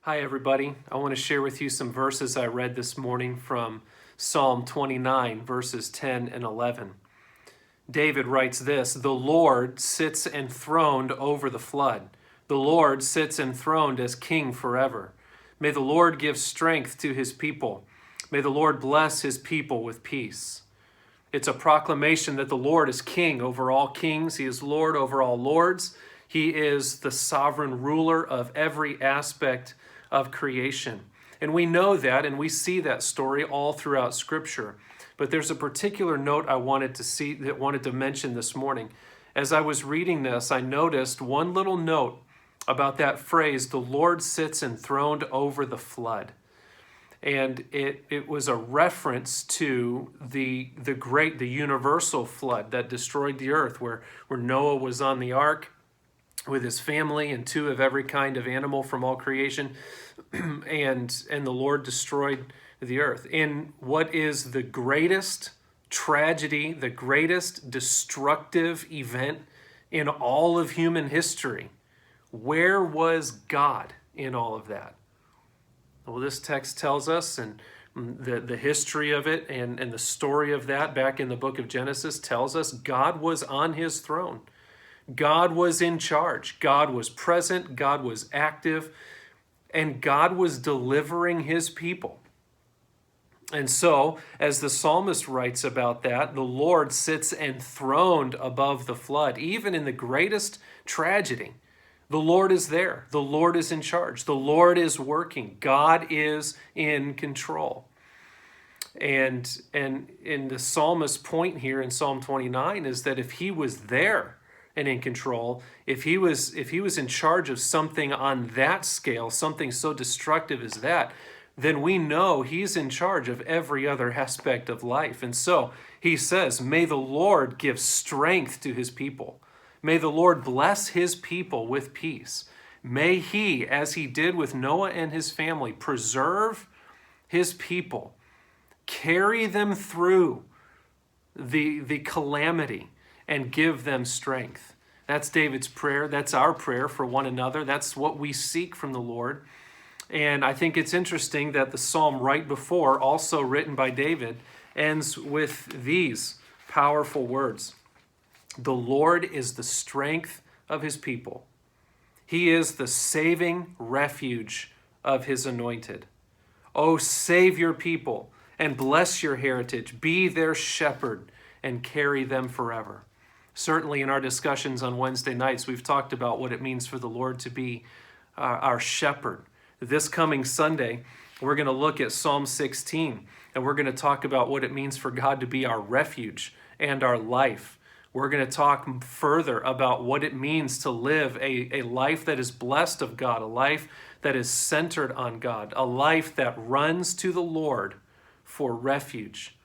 Hi, everybody. I want to share with you some verses I read this morning from Psalm 29, verses 10 and 11. David writes this: "The Lord sits enthroned over the flood. The Lord sits enthroned as king forever. May the Lord give strength to his people. May the Lord bless his people with peace." It's a proclamation that the Lord is king over all kings. He is Lord over all lords. He is the sovereign ruler of every aspect of creation. And we know that, and we see that story all throughout Scripture. But there's a particular note I wanted to mention this morning. As I was reading this, I noticed one little note about that phrase, "The Lord sits enthroned over the flood." And it was a reference to the universal flood that destroyed the earth, where Noah was on the ark with his family and two of every kind of animal from all creation, and the Lord destroyed the earth. In what is the greatest tragedy, the greatest destructive event in all of human history, where was God in all of that? Well, this text tells us, and the history of it and the story of that back in the book of Genesis tells us God was on his throne. God was in charge. God was present. God was active. And God was delivering his people. And so, as the psalmist writes about that, the Lord sits enthroned above the flood. Even in the greatest tragedy, the Lord is there. The Lord is in charge. The Lord is working. God is in control. And in the psalmist's point here in Psalm 29 is that if he was there and in control, if he was in charge of something on that scale, something so destructive as that, then we know he's in charge of every other aspect of life. And so he says, "May the Lord give strength to his people. May the Lord bless his people with peace. May he, as he did with Noah and his family, preserve his people, carry them through the calamity, and give them strength." That's David's prayer. That's our prayer for one another. That's what we seek from the Lord. And I think it's interesting that the psalm right before, also written by David, ends with these powerful words: "The Lord is the strength of his people. He is the saving refuge of his anointed. Oh, save your people and bless your heritage. Be their shepherd and carry them forever." Certainly in our discussions on Wednesday nights, we've talked about what it means for the Lord to be our shepherd. This coming Sunday, we're going to look at Psalm 16, and we're going to talk about what it means for God to be our refuge and our life. We're going to talk further about what it means to live a life that is blessed of God, a life that is centered on God, a life that runs to the Lord for refuge.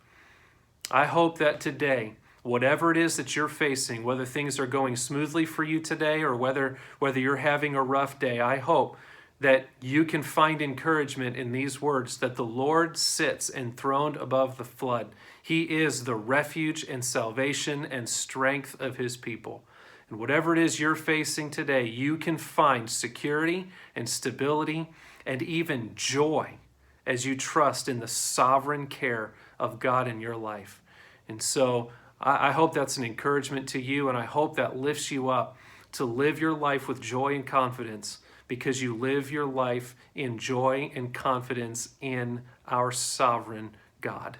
I hope that today, whatever it is that you're facing, whether things are going smoothly for you today or whether you're having a rough day, I hope that you can find encouragement in these words, that the Lord sits enthroned above the flood. He is the refuge and salvation and strength of his people. And whatever it is you're facing today, you can find security and stability and even joy as you trust in the sovereign care of God in your life. And so I hope that's an encouragement to you, and I hope that lifts you up to live your life with joy and confidence, because you live your life in joy and confidence in our sovereign God.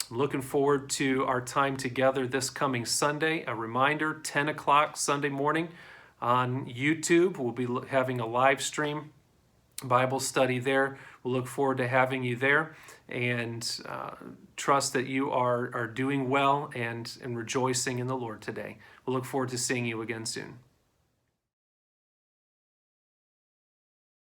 I'm looking forward to our time together this coming Sunday. A reminder, 10 o'clock Sunday morning on YouTube. We'll be having a live stream Bible study there. We'll look forward to having you there, and trust that you are doing well and rejoicing in the Lord today. We'll look forward to seeing you again soon.